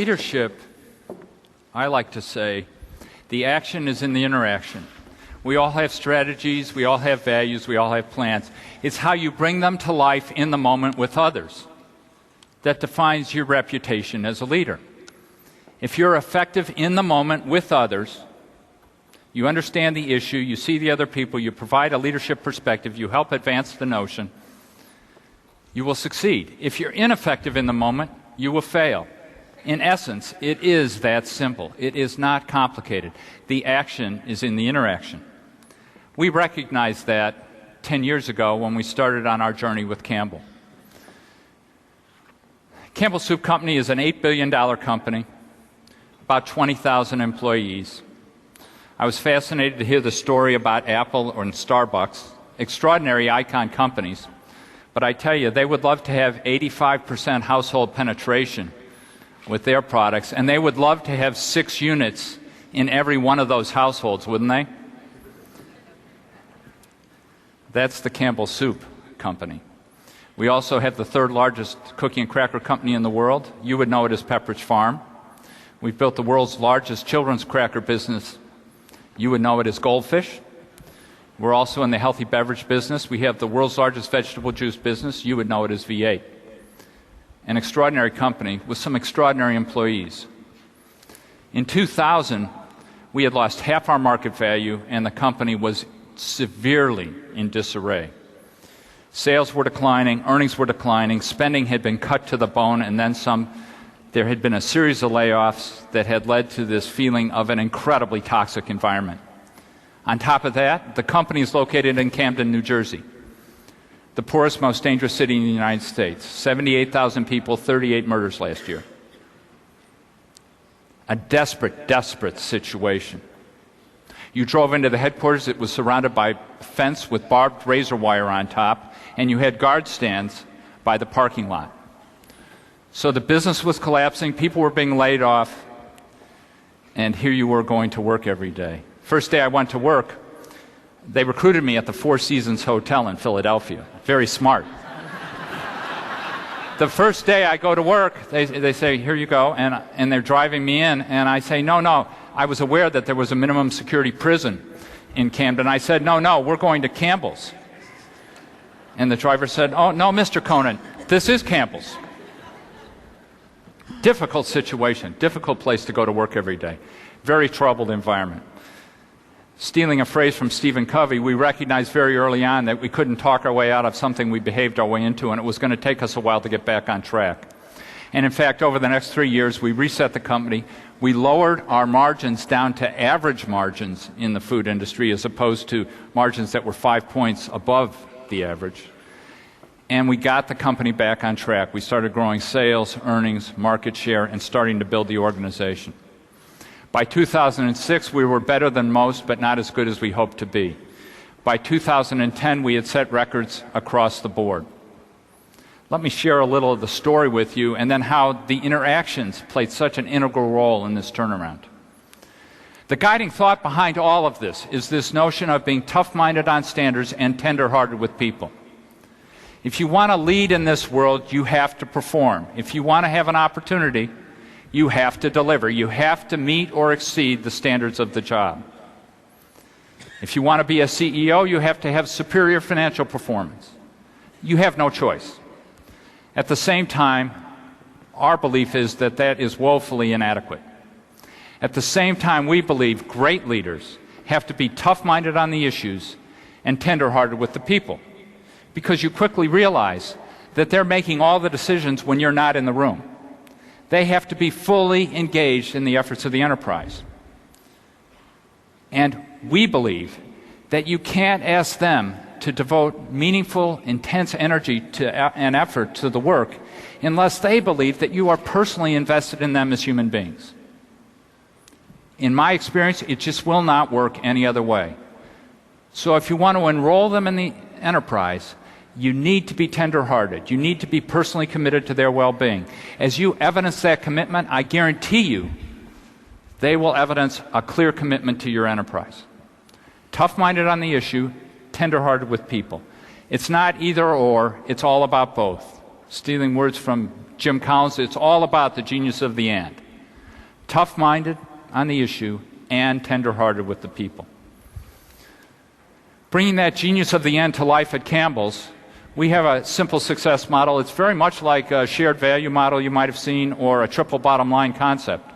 leadership, I like to say, the action is in the interaction. We all have strategies, we all have values, we all have plans. It's how you bring them to life in the moment with others that defines your reputation as a leader. If you're effective in the moment with others, you understand the issue, you see the other people, you provide a leadership perspective, you help advance the notion, you will succeed. If you're ineffective in the moment, you will fail. In essence, it is that simple. It is not complicated. The action is in the interaction. We recognized that 10 years ago when we started on our journey with Campbell. Campbell Soup Company is an $8 billion company, about 20,000 employees. I was fascinated to hear the story about Apple or Starbucks, extraordinary icon companies, but I tell you, they would love to have 85% household penetration with their products, and they would love to have 6 units in every one of those households, wouldn't they? That's the Campbell Soup Company. We also have the 3rd largest cookie and cracker company in the world. You would know it as Pepperidge Farm. We've built the world's largest children's cracker business. You would know it as Goldfish. We're also in the healthy beverage business. We have the world's largest vegetable juice business. You would know it as V8. An extraordinary company with some extraordinary employees. In 2000, we had lost half our market value, and the company was severely in disarray. Sales were declining, earnings were declining, spending had been cut to the bone, and then some. There had been a series of layoffs that had led to this feeling of an incredibly toxic environment. On top of that, the company is located in Camden, New Jersey, the poorest, most dangerous city in the United States. 78,000 people, 38 murders last year. A desperate, desperate situation. You drove into the headquarters, it was surrounded by a fence with barbed razor wire on top, and you had guard stands by the parking lot. So the business was collapsing, people were being laid off, and here you were going to work every day. First day I went to work, they recruited me at the Four Seasons Hotel in Philadelphia. Very smart. The first day I go to work, they say, here you go, and they're driving me in, and I say, no, I was aware that there was a minimum security prison in Camden. I said, no, we're going to Campbell's. And the driver said, oh, no, Mr. Conant, this is Campbell's. Difficult situation, difficult place to go to work every day. Very troubled environment. Stealing a phrase from Stephen Covey, we recognized very early on that we couldn't talk our way out of something we behaved our way into, and it was going to take us a while to get back on track. And in fact, over the next 3 years, we reset the company. We lowered our margins down to average margins in the food industry as opposed to margins that were 5 points above the average. And we got the company back on track. We started growing sales, earnings, market share, and starting to build the organization. By 2006, we were better than most, but not as good as we hoped to be. By 2010, we had set records across the board. Let me share a little of the story with you, and then how the interactions played such an integral role in this turnaround. The guiding thought behind all of this is this notion of being tough-minded on standards and tender-hearted with people. If you want to lead in this world, you have to perform. If you want to have an opportunity, you have to deliver. You have to meet or exceed the standards of the job. If you want to be a CEO, you have to have superior financial performance. You have no choice. At the same time, our belief is that that is woefully inadequate. At the same time, we believe great leaders have to be tough-minded on the issues and tender-hearted with the people, because you quickly realize that they're making all the decisions when you're not in the room. They have to be fully engaged in the efforts of the enterprise. And we believe that you can't ask them to devote meaningful, intense energy and effort to the work unless they believe that you are personally invested in them as human beings. In my experience, it just will not work any other way. So if you want to enroll them in the enterprise, you need to be tender-hearted. You need to be personally committed to their well-being. As you evidence that commitment, I guarantee you they will evidence a clear commitment to your enterprise. Tough-minded on the issue, tender-hearted with people. It's not either or, it's all about both. Stealing words from Jim Collins, it's all about the genius of the and. tough-minded on the issue, and tender-hearted with the people. Bringing that genius of the end to life at Campbell's, we have a simple success model. It's very much like a shared value model you might have seen, or a triple bottom line concept.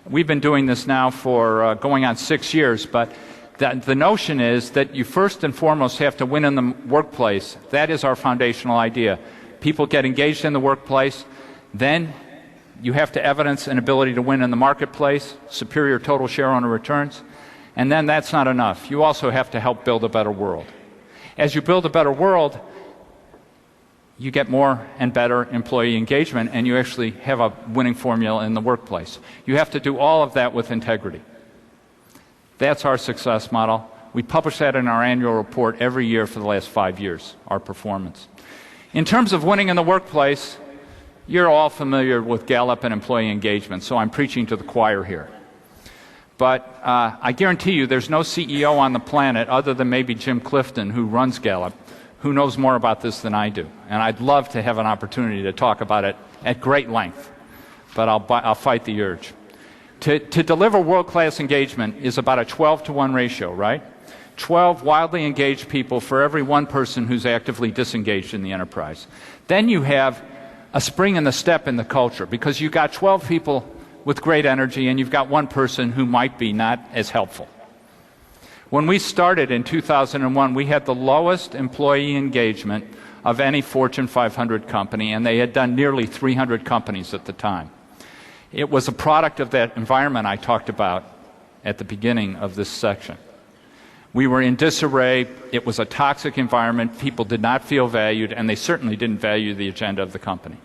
We've been doing this now for going on 6 years, but the notion is that you first and foremost have to win in the workplace. That is our foundational idea. People get engaged in the workplace, then you have to evidence an ability to win in the marketplace, superior total share owner returns, and then that's not enough. You also have to help build a better world. As you build a better world, you get more and better employee engagement, and you actually have a winning formula in the workplace. You have to do all of that with integrity. That's our success model. We publish that in our annual report every year for the last 5 years, our performance. In terms of winning in the workplace, you're all familiar with Gallup and employee engagement, so I'm preaching to the choir here. But I guarantee you there's no CEO on the planet, other than maybe Jim Clifton, who runs Gallup, who knows more about this than I do. And I'd love to have an opportunity to talk about it at great length, but I'll fight the urge. To deliver world-class engagement is about a 12-to-1 ratio, right? 12 wildly engaged people for every one person who's actively disengaged in the enterprise. Then you have a spring in the step in the culture, because you've got 12 people with great energy and you've got one person who might be not as helpful. When we started in 2001, we had the lowest employee engagement of any Fortune 500 company, and they had done nearly 300 companies at the time. It was a product of that environment I talked about at the beginning of this section. We were in disarray. It was a toxic environment. People did not feel valued, and they certainly didn't value the agenda of the company.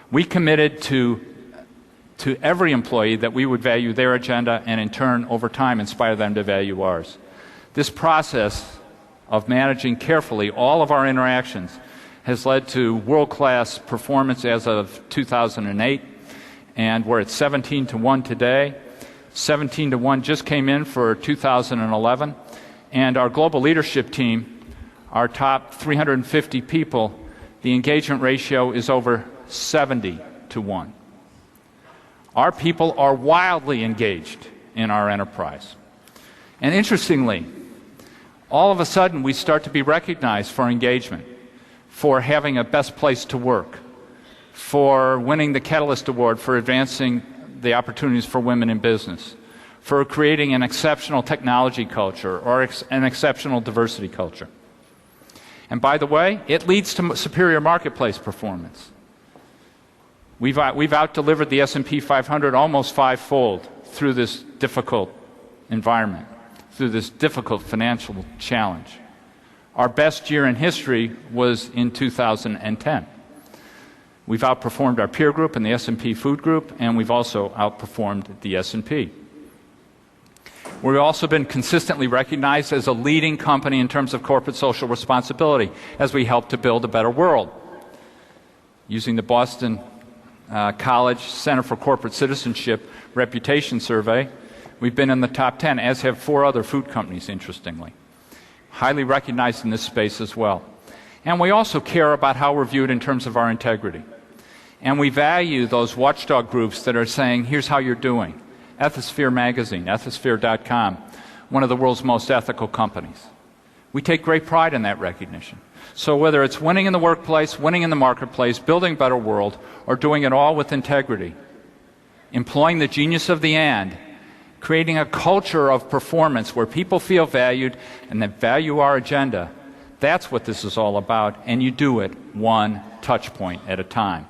We committed to every employee that we would value their agenda and, in turn, over time, inspire them to value ours. This process of managing carefully all of our interactions has led to world-class performance as of 2008, and we're at 17-to-1 today. 17-to-1 just came in for 2011, and our global leadership team, our top 350 people, the engagement ratio is over 70-to-1. Our people are wildly engaged in our enterprise. And interestingly, all of a sudden we start to be recognized for engagement, for having a best place to work, for winning the Catalyst Award for advancing the opportunities for women in business, for creating an exceptional technology culture or an exceptional diversity culture. And by the way, it leads to superior marketplace performance. We've out-delivered the S&P 500 almost fivefold through this difficult environment, through this difficult financial challenge. Our best year in history was in 2010. We've outperformed our peer group in the S&P Food Group, and we've also outperformed the S&P. We've also been consistently recognized as a leading company in terms of corporate social responsibility as we help to build a better world. Using the Boston College Center for Corporate Citizenship Reputation Survey, we've been in the top 10, as have 4 other food companies, interestingly. Highly recognized in this space as well. And we also care about how we're viewed in terms of our integrity. And we value those watchdog groups that are saying, here's how you're doing. Ethisphere Magazine, ethisphere.com, one of the world's most ethical companies. We take great pride in that recognition. So whether it's winning in the workplace, winning in the marketplace, building a better world, or doing it all with integrity, employing the genius of the and, creating a culture of performance where people feel valued and that value our agenda, that's what this is all about, and you do it one touch point at a time.